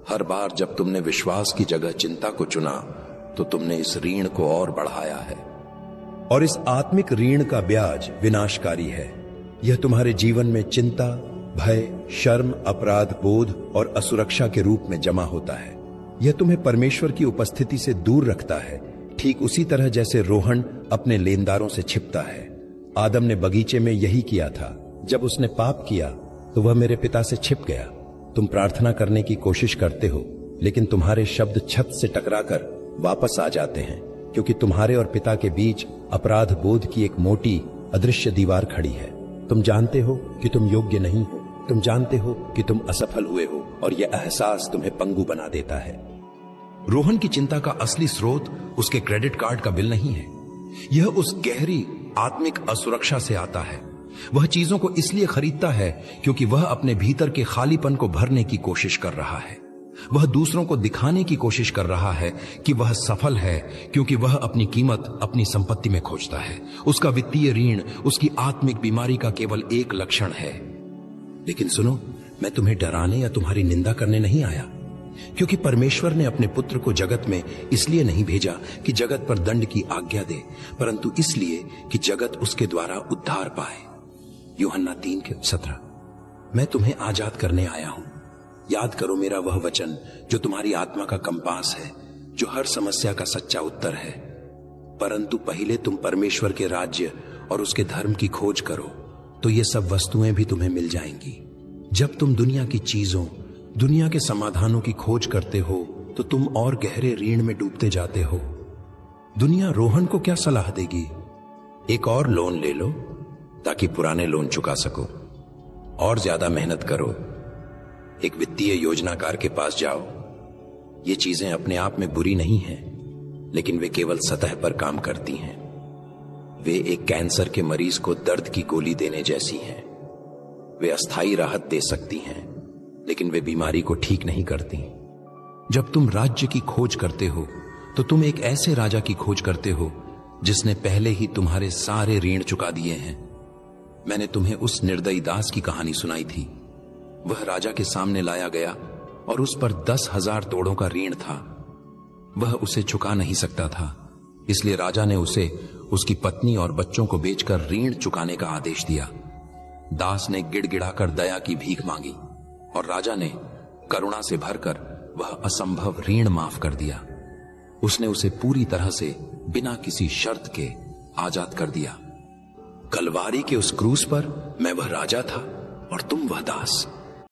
हर बार जब तुमने विश्वास की जगह चिंता को चुना तो तुमने इस ऋण को और बढ़ाया है। और इस आत्मिक ऋण का ब्याज विनाशकारी है। यह तुम्हारे जीवन में चिंता, भय, शर्म, अपराध बोध और असुरक्षा के रूप में जमा होता है। यह तुम्हें परमेश्वर की उपस्थिति से दूर रखता है, ठीक उसी तरह जैसे रोहन अपने लेनदारों से छिपता है। आदम ने बगीचे में यही किया था। जब उसने पाप किया तो वह मेरे पिता से छिप गया। तुम प्रार्थना करने की कोशिश करते हो, लेकिन तुम्हारे शब्द छत से टकराकर वापस आ जाते हैं, क्योंकि तुम्हारे और पिता के बीच अपराध बोध की एक मोटी अदृश्य दीवार खड़ी है। तुम जानते हो कि तुम योग्य नहीं हो, तुम जानते हो कि तुम असफल हुए हो, और यह एहसास तुम्हें पंगु बना देता है। रोहन की चिंता का असली स्रोत उसके क्रेडिट कार्ड का बिल नहीं है। यह उस गहरी आत्मिक असुरक्षा से आता है। वह चीजों को इसलिए खरीदता है क्योंकि वह अपने भीतर के खालीपन को भरने की कोशिश कर रहा है। वह दूसरों को दिखाने की कोशिश कर रहा है कि वह सफल है, क्योंकि वह अपनी कीमत अपनी संपत्ति में खोजता है। उसका वित्तीय ऋण उसकी आत्मिक बीमारी का केवल एक लक्षण है। लेकिन सुनो, मैं तुम्हें डराने या तुम्हारी निंदा करने नहीं आया, क्योंकि परमेश्वर ने अपने पुत्र को जगत में इसलिए नहीं भेजा कि जगत पर दंड की आज्ञा दे, परंतु इसलिए कि जगत उसके द्वारा उद्धार पाए। यूहन्ना 3:17। मैं तुम्हें आजाद करने आया हूं। याद करो मेरा वह वचन जो तुम्हारी आत्मा का कंपास है, जो हर समस्या का सच्चा उत्तर है। परंतु पहले तुम परमेश्वर के राज्य और उसके धर्म की खोज करो, तो ये सब वस्तुएं भी तुम्हें मिल जाएंगी। जब तुम दुनिया की चीजों, दुनिया के समाधानों की खोज करते हो तो तुम और गहरे ऋण में डूबते जाते हो। दुनिया रोहन को क्या सलाह देगी? एक और लोन ले लो ताकि पुराने लोन चुका सको। और ज्यादा मेहनत करो। एक वित्तीय योजनाकार के पास जाओ। ये चीजें अपने आप में बुरी नहीं हैं, लेकिन वे केवल सतह पर काम करती हैं। वे एक कैंसर के मरीज को दर्द की गोली देने जैसी हैं। वे अस्थायी राहत दे सकती हैं, लेकिन वे बीमारी को ठीक नहीं करती। जब तुम राज्य की खोज करते हो तो तुम एक ऐसे राजा की खोज करते हो जिसने पहले ही तुम्हारे सारे ऋण चुका दिए हैं। मैंने तुम्हें उस निर्दयी दास की कहानी सुनाई थी। वह राजा के सामने लाया गया और उस पर 10,000 तोड़ों का ऋण था। वह उसे चुका नहीं सकता था, इसलिए राजा ने उसे उसकी पत्नी और बच्चों को बेचकर ऋण चुकाने का आदेश दिया। दास ने गिड़गिड़ाकर दया की भीख मांगी और राजा ने करुणा से भरकर वह असंभव ऋण माफ कर दिया। उसने उसे पूरी तरह से बिना किसी शर्त के आजाद कर दिया। कलवारी के उस क्रूस पर मैं वह राजा था और तुम वह दास।